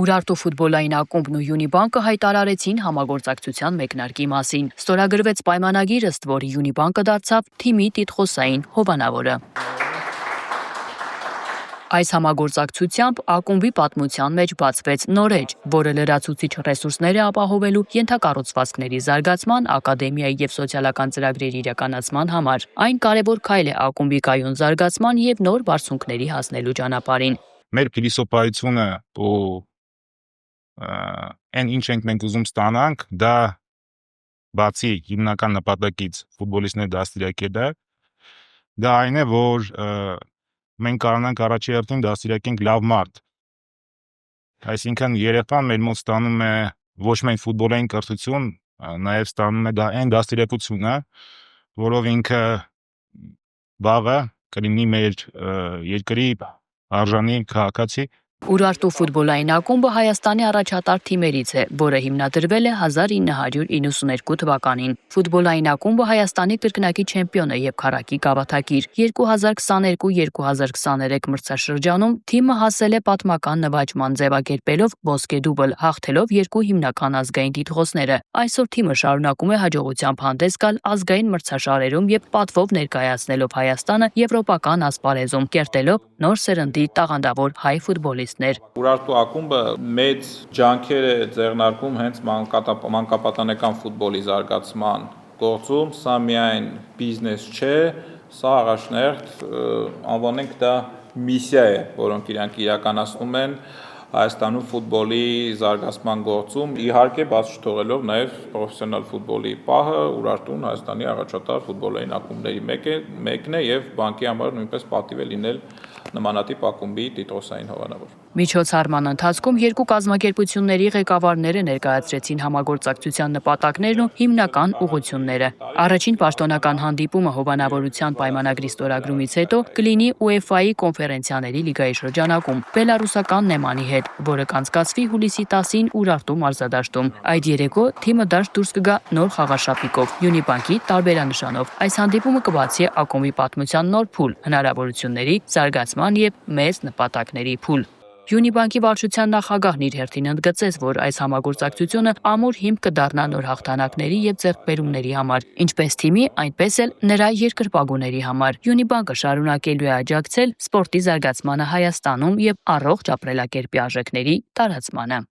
Ուրարտու ֆուտբոլային ակումբն ու Յունիբանկը հայտարարեցին համագործակցության մեկնարկի մասին։ Ստորագրվեց պայմանագիր, ըստ որի Յունիբանկը դարձավ թիմի տիտղոսային հովանավորը։ Այս համագործակցությամբ ակումբի պատմության մեջ բացվեց նոր էջ, որը լրացուցիչ ռեսուրսներ է ապահովելու ենթակառուցվածքների զարգացման, ակադեմիայի եւ սոցիալական ծրագրերի իրականացման համար։ Այն կարևոր քայլ է ակումբի կայուն զարգացման եւ նոր բարձունքների հասնելու ճանապարհին։ Մեր փիլիսոփայությունը այն ինչ ենք մենք ուզում ստանանք, դա բացի հիմնական նպատակից ֆուտբոլիստներ դաստիարակելը, դա այն է, որ մենք կարողանանք առաջի հերթին դաստիարակենք լավ մարդ։ Այսինքն երեխան մեր մոտ ստանում է ոչ միայն ֆուտբոլային կրթություն, նաև ստանում է դա այն դաստիարակությունը, որով ինքը վաղը կլինի մեր երկրի արժանի քաղաքացի։ Ուրարտու ֆուտբոլային ակումբը Հայաստանի առաջատար թիմերից է, որը հիմնադրվել է 1992 թվականին։ Ֆուտբոլային ակումբը Հայաստանի կրկնակի չեմպիոն է եւ քառակի գավաթակիր։ 2022-2023 մրցաշրջանում թիմը հասել է պատմական նվաճման, ձևակերպելով ոսկե դուբլ, հաղթելով երկու հիմնական ազգային տիտղոսները։ Այսօր թիմը շարունակում է հաջողությամբ հանդես գալ ազգային մրցաշարերում եւ պատվով ներկայացնելով Հայաստանը եվրոպական ասպարեզում, կերտելով նոր սերնդի տաղանդավոր հայ ֆուտբոլիստներ։ Ուրարտու ակումբը մեծ ջանքեր է ձեռնարկում հենց մանկապատանեկան ֆուտբոլի զարգացման գործում, սա միայն բիզնես չէ, սա առաջնահերթ անվանենք դա միսիա է, որոնք իրանք իրականացնում են Հայաստանում ֆուտբոլի զարգացման գործում, իհարկե բաց չթողելով նաև պրոֆեսիոնալ ֆուտբոլի պահը, Ուրարտուն Հայաստանի առաջատար ֆուտբոլային ակումբների մեկն է եւ բանկի համար նույնպես պատիվ է լինել նմանատիպ ակումբի տիտղոսային հովանավոր։ Միջոցառման ընթացքում երկու կազմակերպությունների ղեկավարները ներկայացրեցին համագործակցության նպատակներն ու հիմնական ուղղությունները։ Առաջին պաշտոնական հանդիպումը հովանավորության պայմանագրի ստորագրումից հետո կլինի UEFA-ի կոնֆերենցիաների լիգայի շրջանակում բելարուսական Նեմանի հետ, որը կանցկացվի հուլիսի 10-ին Ուրարտու մարզադաշտում։ Այդ երեկո թիմը դուրս կգա նոր խաղաշապիկով, Յունիբանկի տարբերանշանով։ Այս հանդիպումը կբացի ակումբի պատմության նոր փուլ, հնարավորությունների, զարգացման եւ մեծ նպատակների փուլ։ Յունիբանկի վարչության նախագահն իր հերթին ընդգծեց, որ այս համագործակցությունը ամուր հիմք կդառնա նոր հաղթանակների եւ ձեռքբերումների համար, ինչպես թիմի, այնպես էլ նրա երկրպագուների համար։ Յունիբանկը շարունակելու է աջակցել սպորտի զարգացմանը Հայաստանում եւ առողջ ապրելակերպի արժեքների տարածմանը։